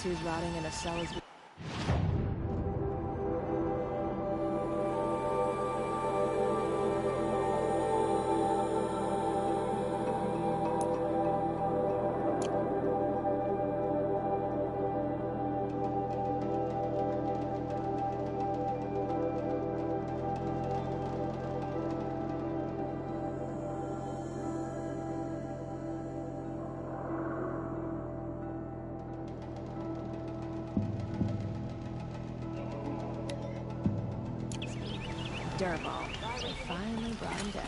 attitude rotting in a cell is... Dirtball. Finally brought him down.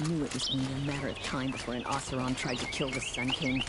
Knew it was only a matter of time before an Oseram tried to kill the Sun King.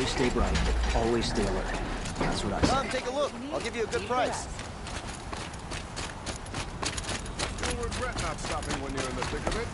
Stay bright. Always stay alert. That's what I say. Come, take a look. I'll give you a good price. You'll regret not stopping when you're in the thick of it.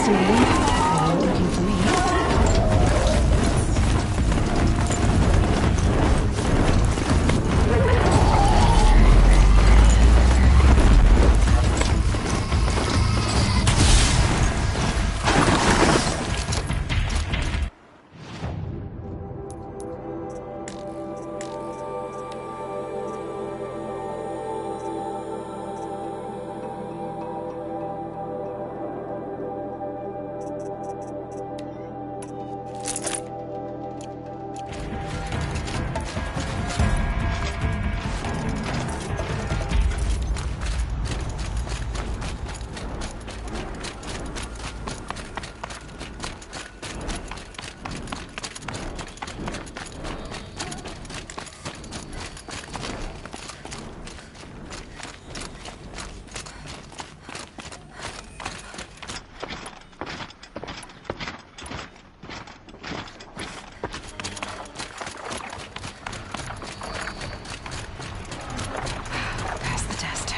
Fascinating. Pretty looking for me. Pass the test.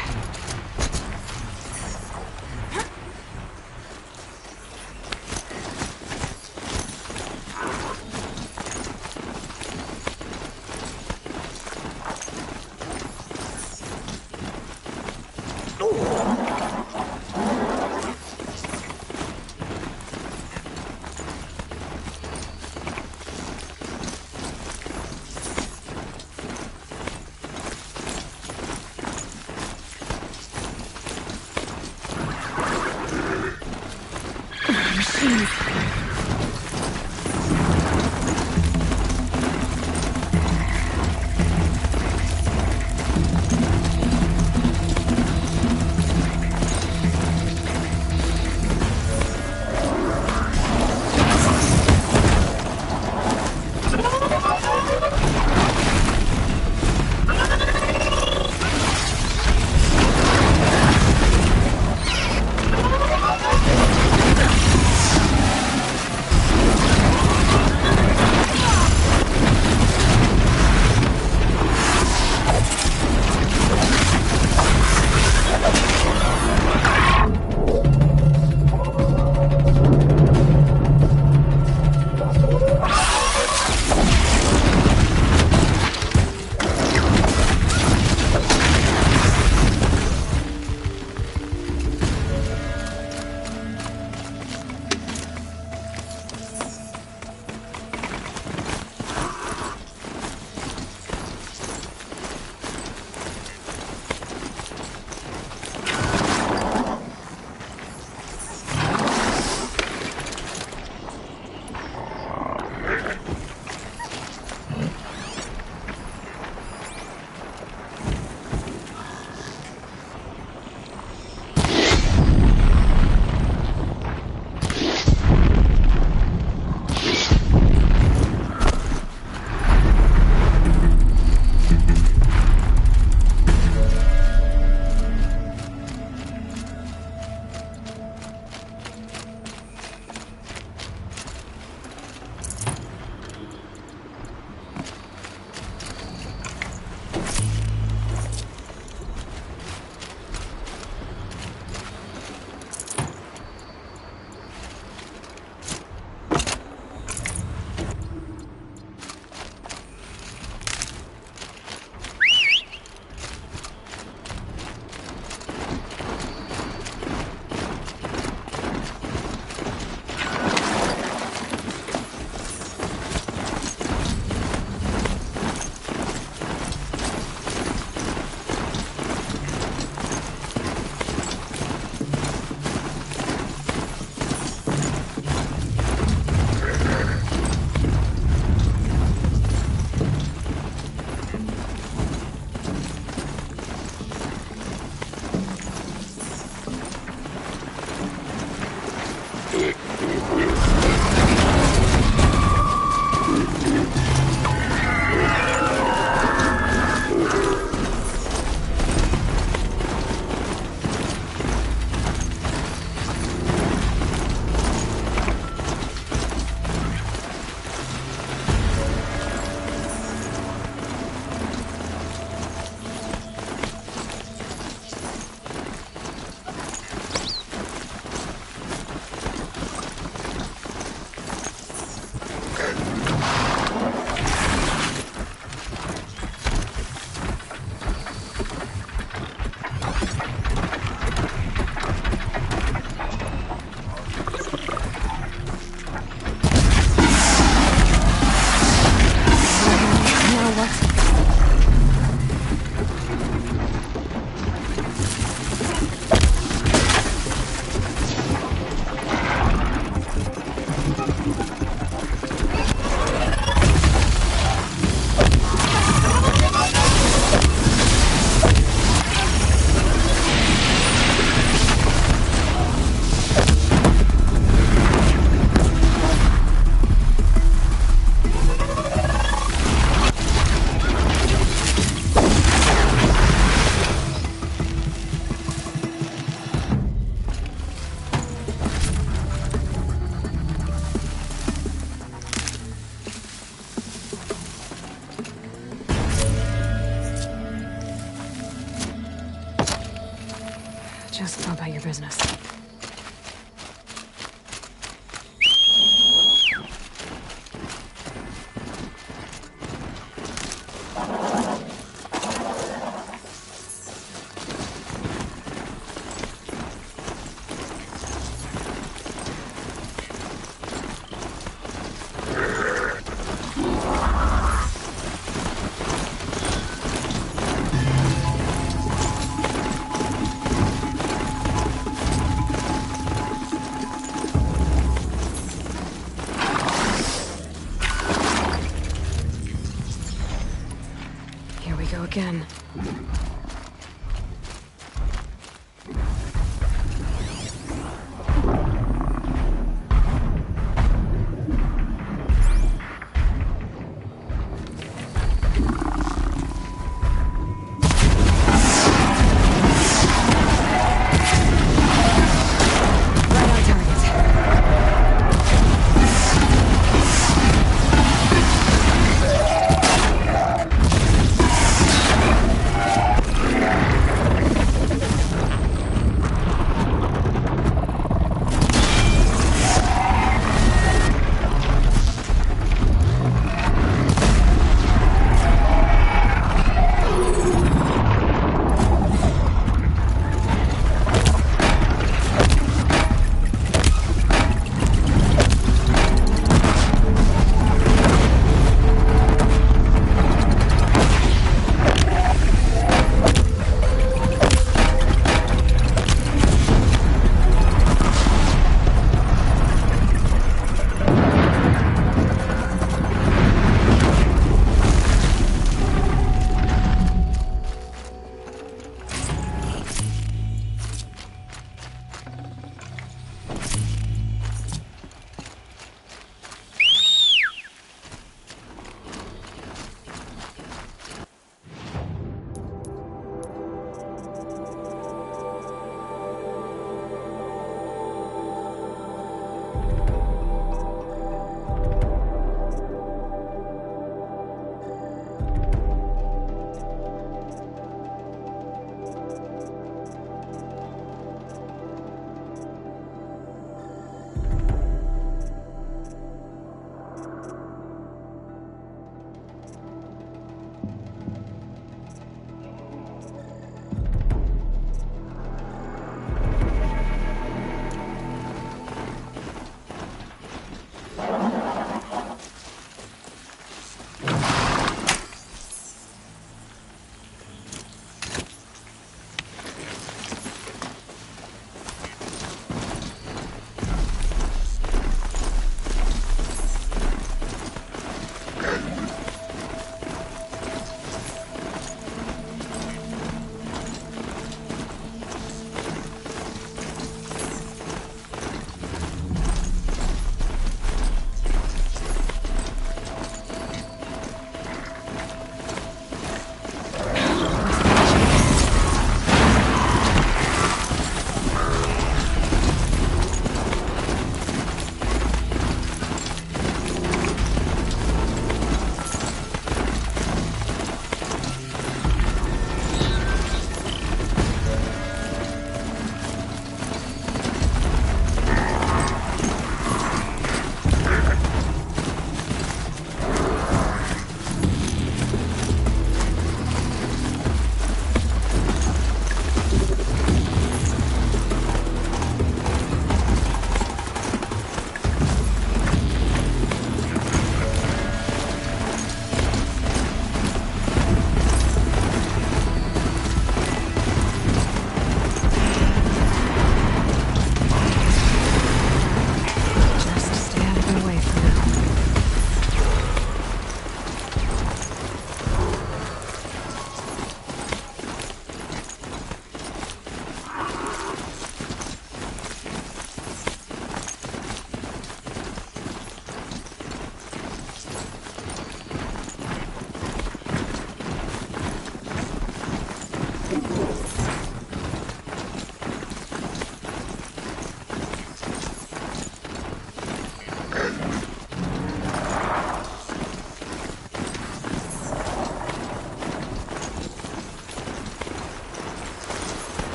Go about your business. Here we go again. Right on target.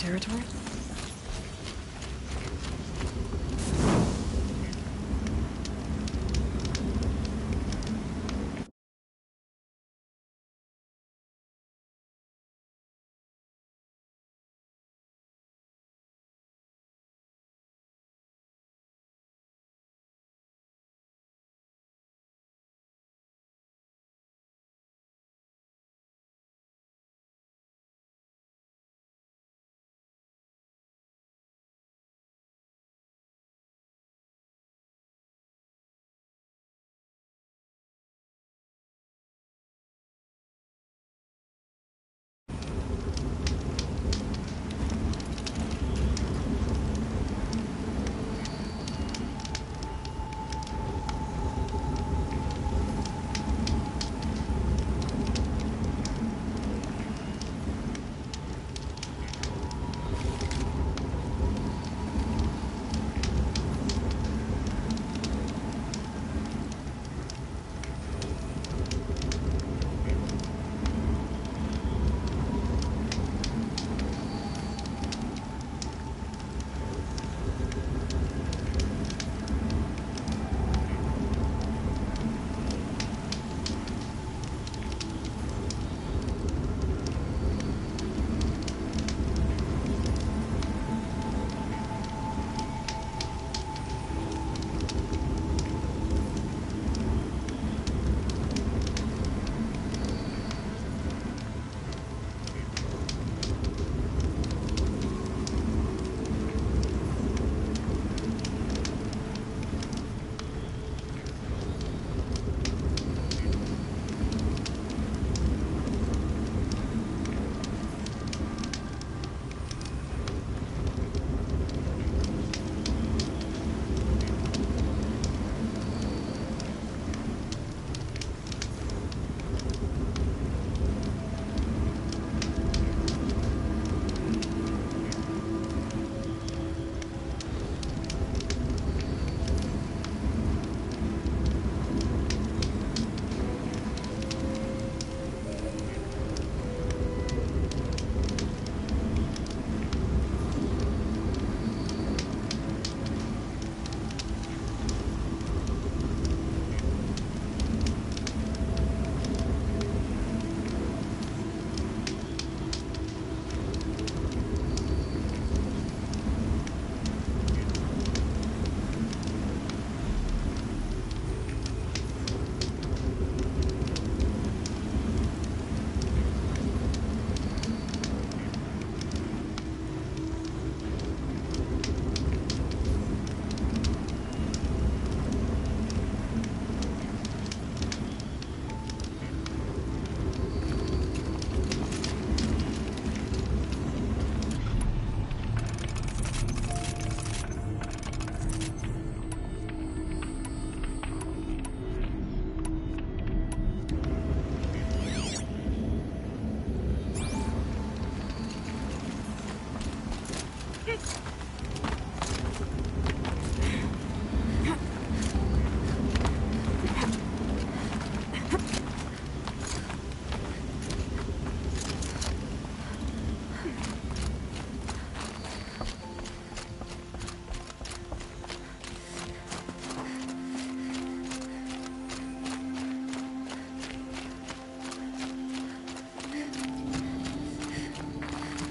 territory?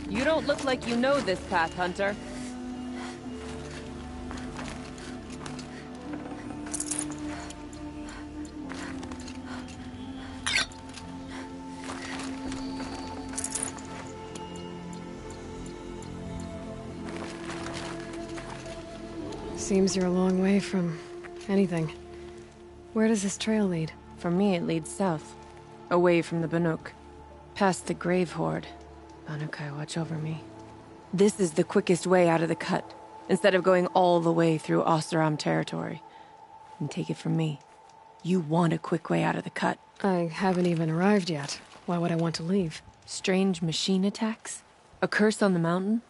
You don't look like you know this path, Hunter. Seems you're a long way from anything. Where does this trail lead? For me, it leads south. Away from the Banuk. Past the Grave Horde. Banukai, watch over me. This is the quickest way out of the cut, instead of going all the way through Oseram territory. And take it from me, you want a quick way out of the cut. I haven't even arrived yet. Why would I want to leave? Strange machine attacks? A curse on the mountain?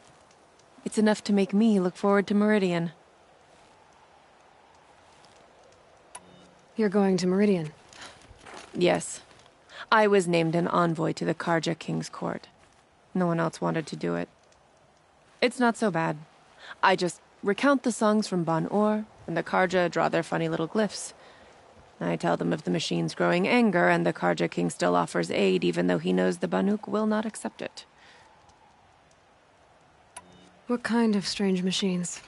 It's enough to make me look forward to Meridian. You're going to Meridian? Yes. I was named an envoy to the Karja King's court. No one else wanted to do it. It's not so bad. I just recount the songs from Bon Or, and the Karja draw their funny little glyphs. I tell them of the machine's growing anger, and the Karja King still offers aid even though he knows the Banuk will not accept it. What kind of strange machines?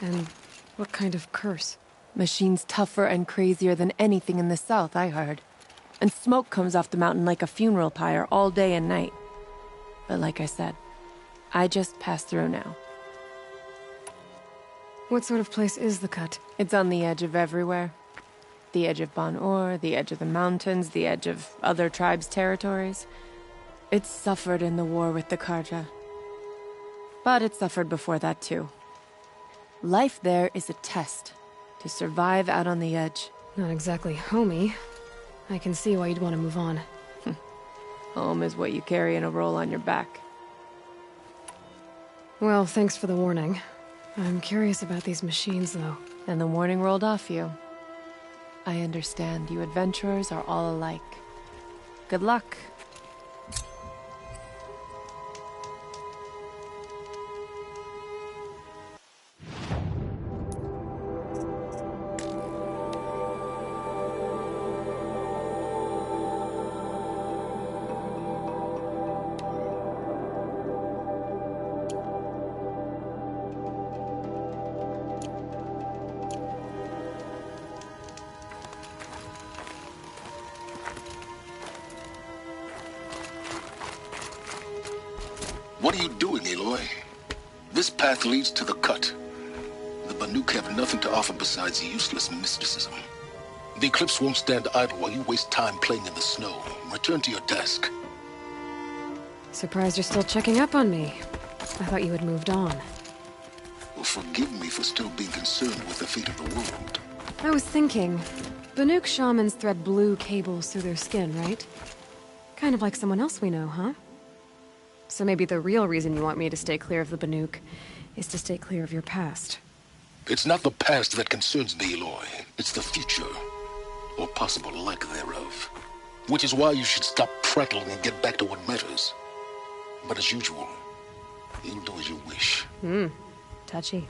And what kind of curse? Machines tougher and crazier than anything in the south, I heard. And smoke comes off the mountain like a funeral pyre all day and night. But like I said, I just pass through now. What sort of place is the cut? It's on the edge of everywhere. The edge of Bon Or, the edge of the mountains, the edge of other tribes' territories. It suffered in the war with the Karja. But it suffered before that too. Life there is a test to survive out on the edge. Not exactly homey. I can see why you'd want to move on. Home is what you carry in a roll on your back. Well, thanks for the warning. I'm curious about these machines, though. And the warning rolled off you. I understand you adventurers are all alike. Good luck. What are you doing, Aloy? This path leads to the cut. The Banuk have nothing to offer besides useless mysticism. The Eclipse won't stand idle while you waste time playing in the snow. Return to your desk. Surprised you're still checking up on me. I thought you had moved on. Well, forgive me for still being concerned with the fate of the world. I was thinking, Banuk shamans thread blue cables through their skin, right? Kind of like someone else we know, huh? So maybe the real reason you want me to stay clear of the Banuk is to stay clear of your past. It's not the past that concerns me, Aloy. It's the future, or possible lack thereof. Which is why you should stop prattling and get back to what matters. But as usual, you'll do as you wish. Touchy.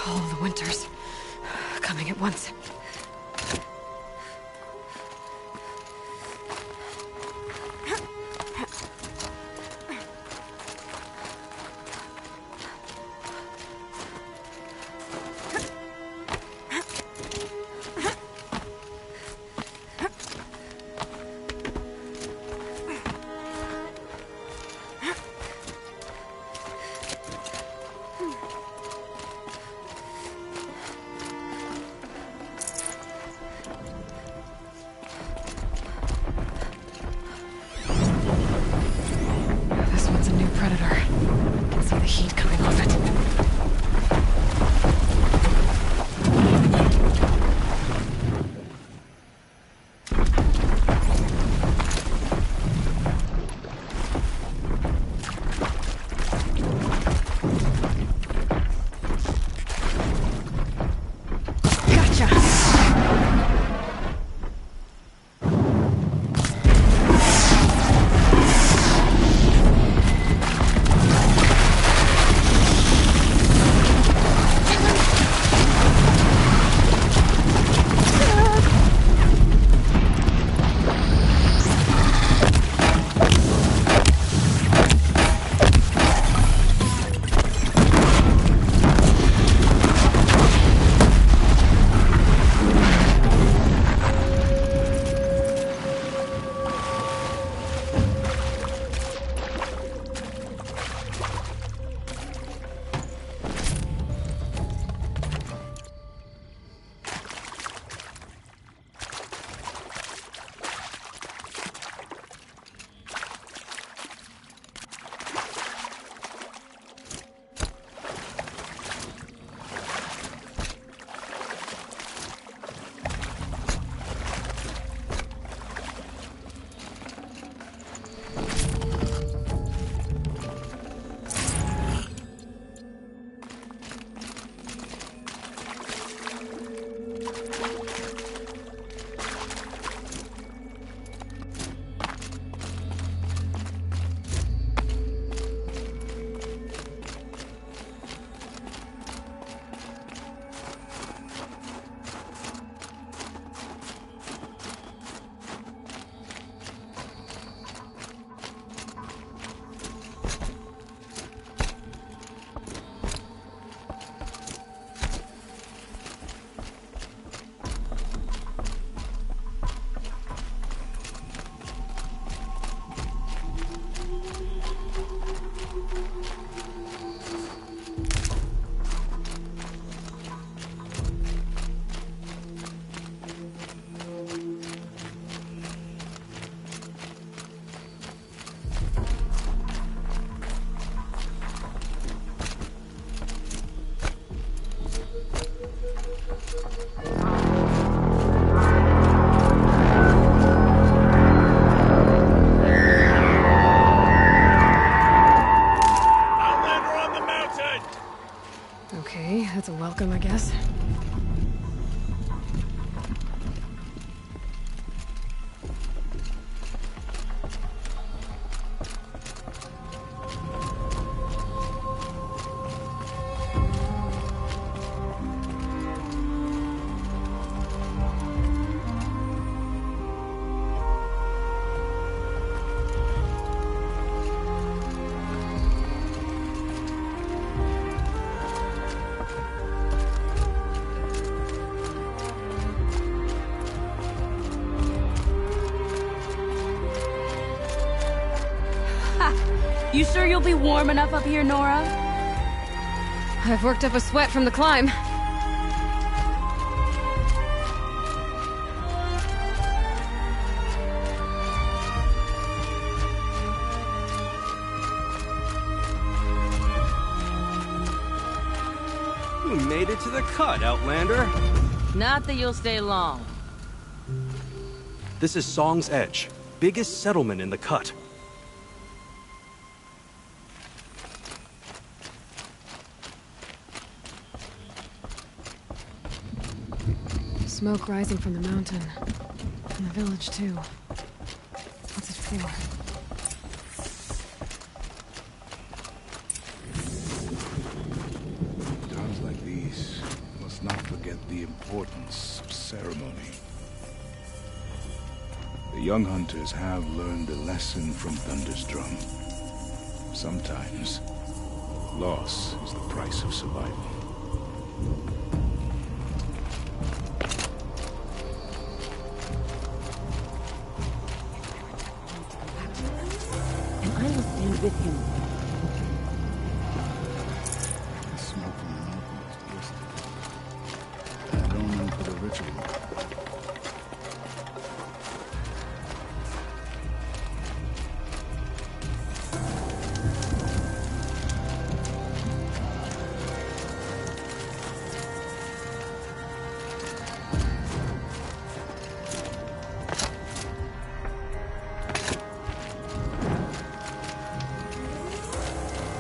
All the winters coming at once. Outlander on the mountain! Okay, that's a welcome, I guess. You sure you'll be warm enough up here, Nora? I've worked up a sweat from the climb. We made it to the cut, Outlander. Not that you'll stay long. This is Song's Edge, biggest settlement in the cut. Smoke rising from the mountain. And the village, too. What's it for? Times like these, must not forget the importance of ceremony. The young hunters have learned a lesson from Thunder's drum. Sometimes, loss is the price of survival. And I will stand with him. The smoke from the mountain is twisted. I don't know for the ritual.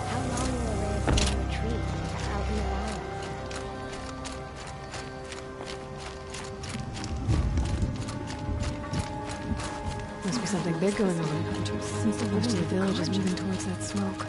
How long will the rain stay in the tree? Out in the wild? Must be something big going on. Most of the village is moving towards that smoke.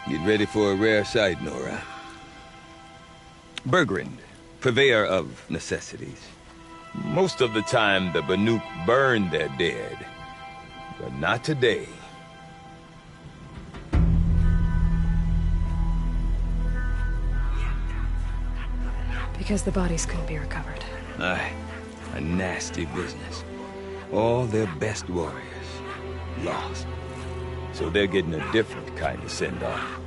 Get ready for a rare sight, Nora. Bergrand, purveyor of necessities. Most of the time, the Banuk burn their dead, but not today. because the bodies couldn't be recovered. Aye, a nasty business. All their best warriors lost. So they're getting a different kind of send-off.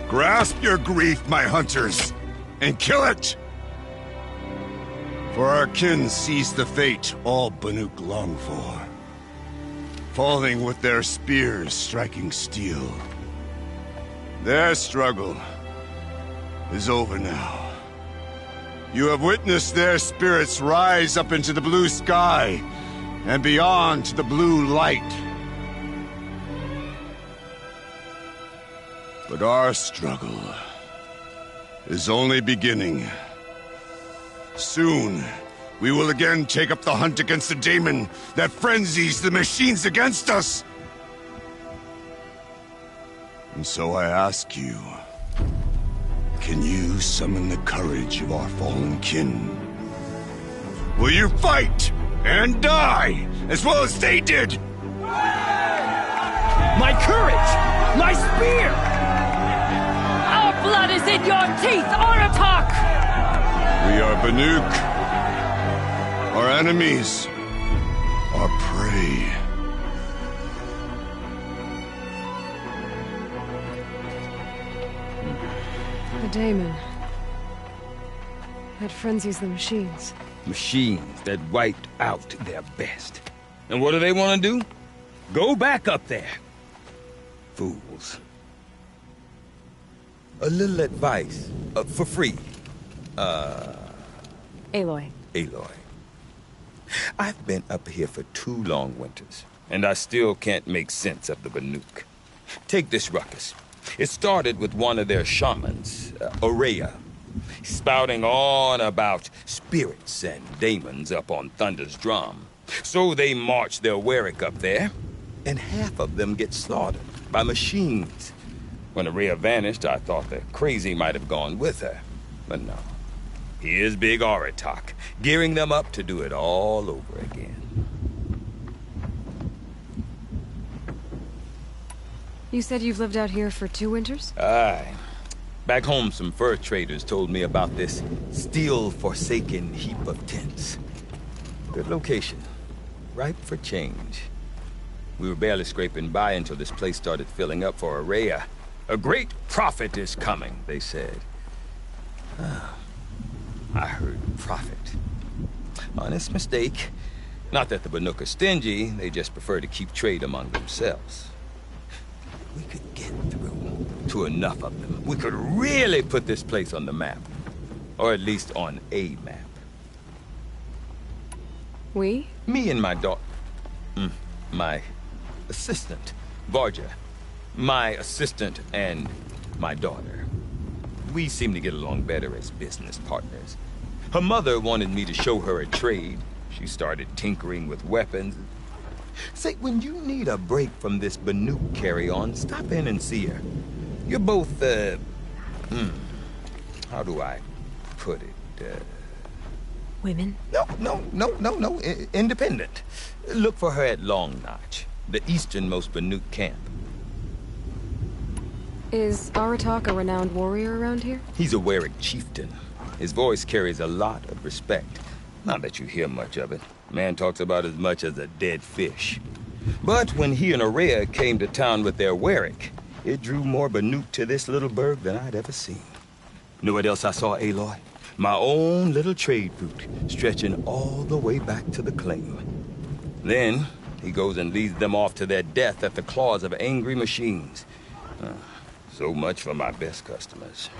Grasp your grief, my hunters, and kill it! For our kin sees the fate all Banuk long for. Falling with their spears striking steel. Their struggle is over now. You have witnessed their spirits rise up into the blue sky and beyond to the blue light. But our struggle is only beginning. Soon, we will again take up the hunt against the daemon that frenzies the machines against us. And so I ask you, can you summon the courage of our fallen kin? Will you fight and die as well as they did? My courage! My spear! Blood is in your teeth, Aratak! We are Banuk. Our enemies. Our prey. The daemon. That frenzies the machines. Machines that wiped out their best. And what do they want to do? Go back up there. Fools. A little advice, for free. Aloy. Aloy. I've been up here for 2 long winters, and I still can't make sense of the Banuk. Take this ruckus. It started with one of their shamans, Aurea, spouting on about spirits and daemons up on Thunder's drum. So they march their Warwick up there, and half of them get slaughtered by machines. When Aurea vanished, I thought the crazy might have gone with her. But no. Here's Big Aratak, gearing them up to do it all over again. You said you've lived out here for 2 winters? Aye. Back home, some fur traders told me about this steel-forsaken heap of tents. Good location. Ripe for change. We were barely scraping by until this place started filling up for Aurea. A great prophet is coming, they said. I heard prophet. Honest mistake. Not that the Banuk are stingy, they just prefer to keep trade among themselves. We could get through to enough of them. We could really put this place on the map. Or at least on a map. We? Me and my daughter. My assistant, Varja. My assistant and my daughter. We seem to get along better as business partners. Her mother wanted me to show her a trade. She started tinkering with weapons. Say, when you need a break from this Banuk carry-on, stop in and see her. You're both, how do I put it? Women? No. Independent. Look for her at Long Notch. the easternmost Banuk camp. Is Aratak a renowned warrior around here? He's a Werik chieftain. His voice carries a lot of respect. Not that you hear much of it. Man talks about as much as a dead fish. But when he and Aurea came to town with their Werik, it drew more Banuk to this little burg than I'd ever seen. Know what else I saw, Aloy? My own little trade route, stretching all the way back to the claim. Then, he goes and leads them off to their death at the claws of angry machines. So much for my best customers.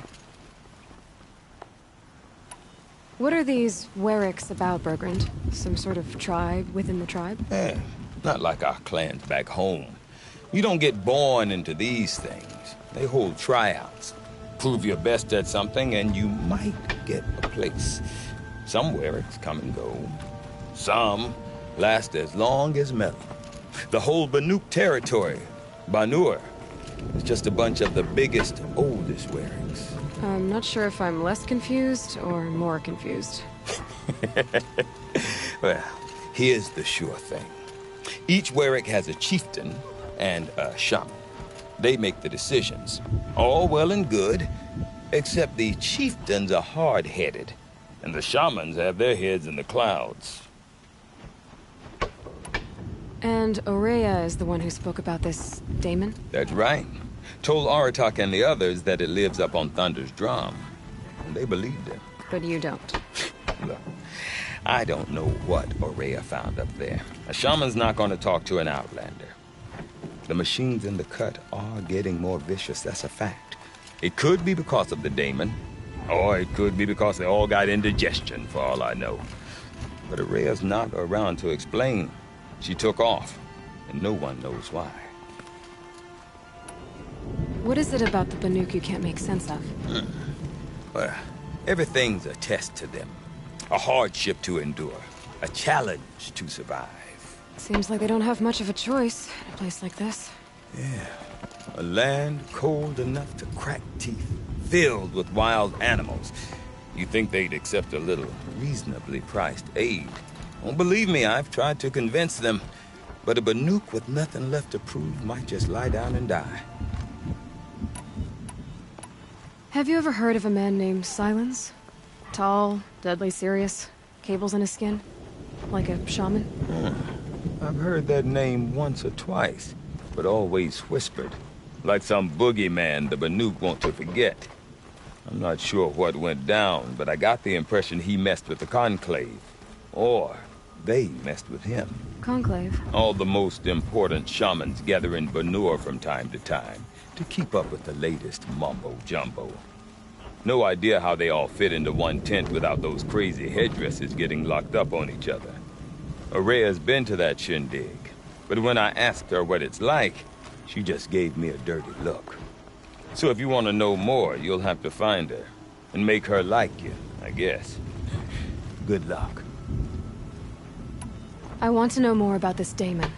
What are these Weriks about, Bergrand? Some sort of tribe within the tribe? Not like our clans back home. You don't get born into these things. They hold tryouts. Prove your best at something and you might get a place. Some Weriks come and go. Some last as long as metal. The whole Banuk territory, Banur, is just a bunch of the biggest, oldest Weriks. I'm not sure if I'm less confused or more confused. Well, here's the sure thing. Each Werik has a chieftain and a shaman. They make the decisions. All well and good, except the chieftains are hard-headed, and the shamans have their heads in the clouds. And Aurea is the one who spoke about this daemon? That's right. Told Aratak and the others that it lives up on Thunder's drum. And they believed him. But you don't. Look, I don't know what Aurea found up there. A shaman's not going to talk to an outlander. The machines in the cut are getting more vicious, that's a fact. It could be because of the daemon, or it could be because they all got indigestion, for all I know. But Aurea's not around to explain. She took off, and no one knows why. What is it about the Banuk you can't make sense of? Well, everything's a test to them. A hardship to endure. A challenge to survive. Seems like they don't have much of a choice in a place like this. Yeah. A land cold enough to crack teeth, filled with wild animals. You think they'd accept a little reasonably priced aid. Don't believe me, I've tried to convince them. But a Banuk with nothing left to prove might just lie down and die. Have you ever heard of a man named Silence? Tall, deadly serious, cables in his skin? Like a shaman? I've heard that name once or twice, but always whispered. Like some boogeyman the Banuk want to forget. I'm not sure what went down, but I got the impression he messed with the Conclave. Or they messed with him. Conclave? All the most important shamans gather in Banur from time to time to keep up with the latest mumbo-jumbo. No idea how they all fit into one tent without those crazy headdresses getting locked up on each other. Aurea's been to that shindig, but when I asked her what it's like, she just gave me a dirty look. So if you want to know more, you'll have to find her and make her like you, I guess. Good luck. I want to know more about this daemon.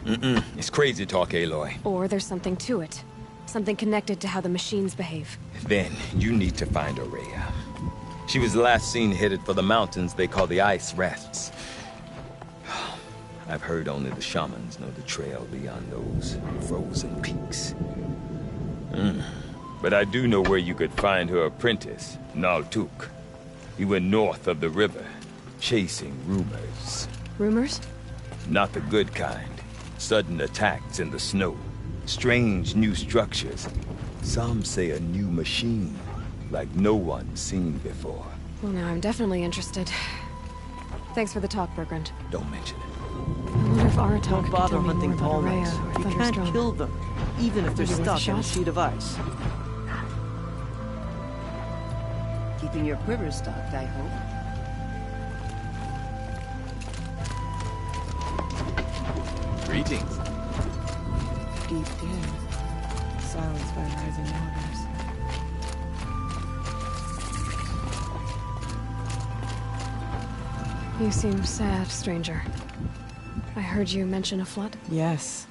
It's crazy talk, Aloy. Or there's something to it. Something connected to how the machines behave. Then you need to find Aurea. She was last seen headed for the mountains they call the Ice Rests. I've heard only the shamans know the trail beyond those frozen peaks. But I do know where you could find her apprentice, Naltuk. He went north of the river, chasing rumors. Rumors? Not the good kind. Sudden attacks in the snow. Strange new structures. Some say a new machine, like no one's seen before. Well, now I'm definitely interested. Thanks for the talk, Bergrand. Don't mention it. I wonder if Aratak Don't could bother tell me hunting more about tall Aurea necks. or You can't Thunderstone. kill them, even if they're Maybe worth a stuck in a shot. sheet of ice. Keeping your quiver stocked, I hope. Greetings. Deep din, silenced by rising waters. You seem sad, stranger. I heard you mention a flood? Yes.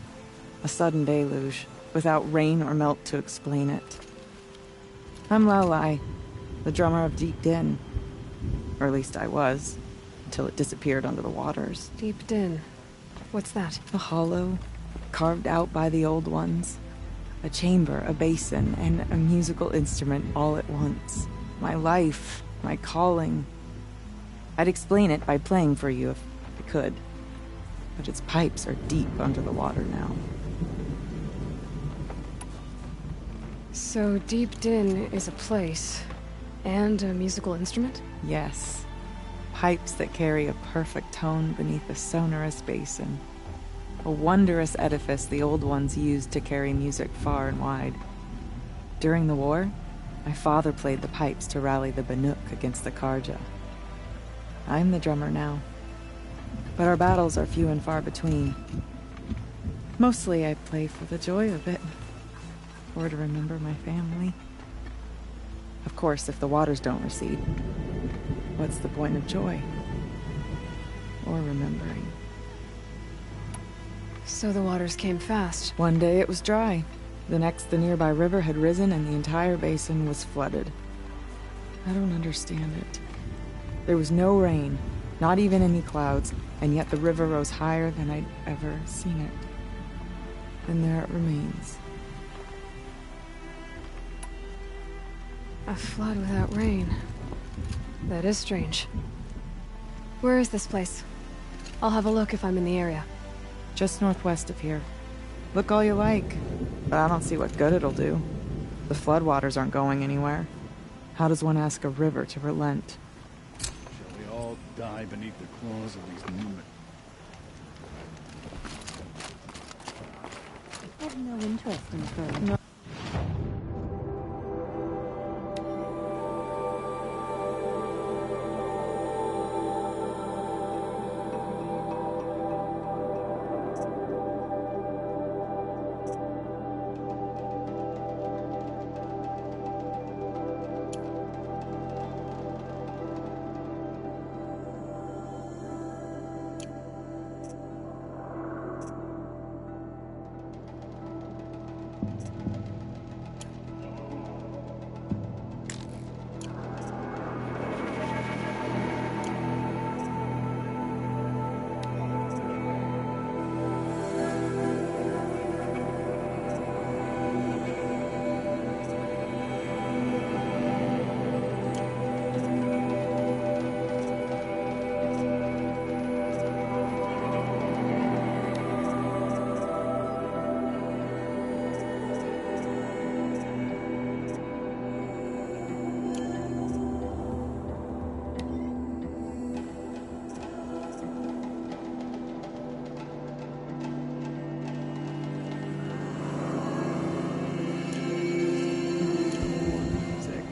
A sudden deluge, without rain or melt to explain it. I'm Lalai, the drummer of Deep Din. Or at least I was, until it disappeared under the waters. Deep Din. What's that? A hollow, carved out by the old ones. A chamber, a basin, and a musical instrument all at once. My life, my calling. I'd explain it by playing for you if I could. But its pipes are deep under the water now. So Deep Din is a place, and a musical instrument? Yes. Pipes that carry a perfect tone beneath a sonorous basin. A wondrous edifice the old ones used to carry music far and wide. During the war, my father played the pipes to rally the Banuk against the Karja. I'm the drummer now. But our battles are few and far between. Mostly I play for the joy of it. Or to remember my family. Of course, if the waters don't recede, what's the point of joy? Or remembering? So the waters came fast. One day it was dry. The next, the nearby river had risen and the entire basin was flooded. I don't understand it. There was no rain, not even any clouds, and yet the river rose higher than I'd ever seen it. And there it remains. A flood without rain. That is strange. Where is this place? I'll have a look if I'm in the area. Just northwest of here. Look all you like, but I don't see what good it'll do. The floodwaters aren't going anywhere. How does one ask a river to relent? Shall we all die beneath the claws of these numen? I have no interest in furry. No.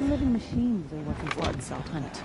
Living machines are working Blood for cell hunt.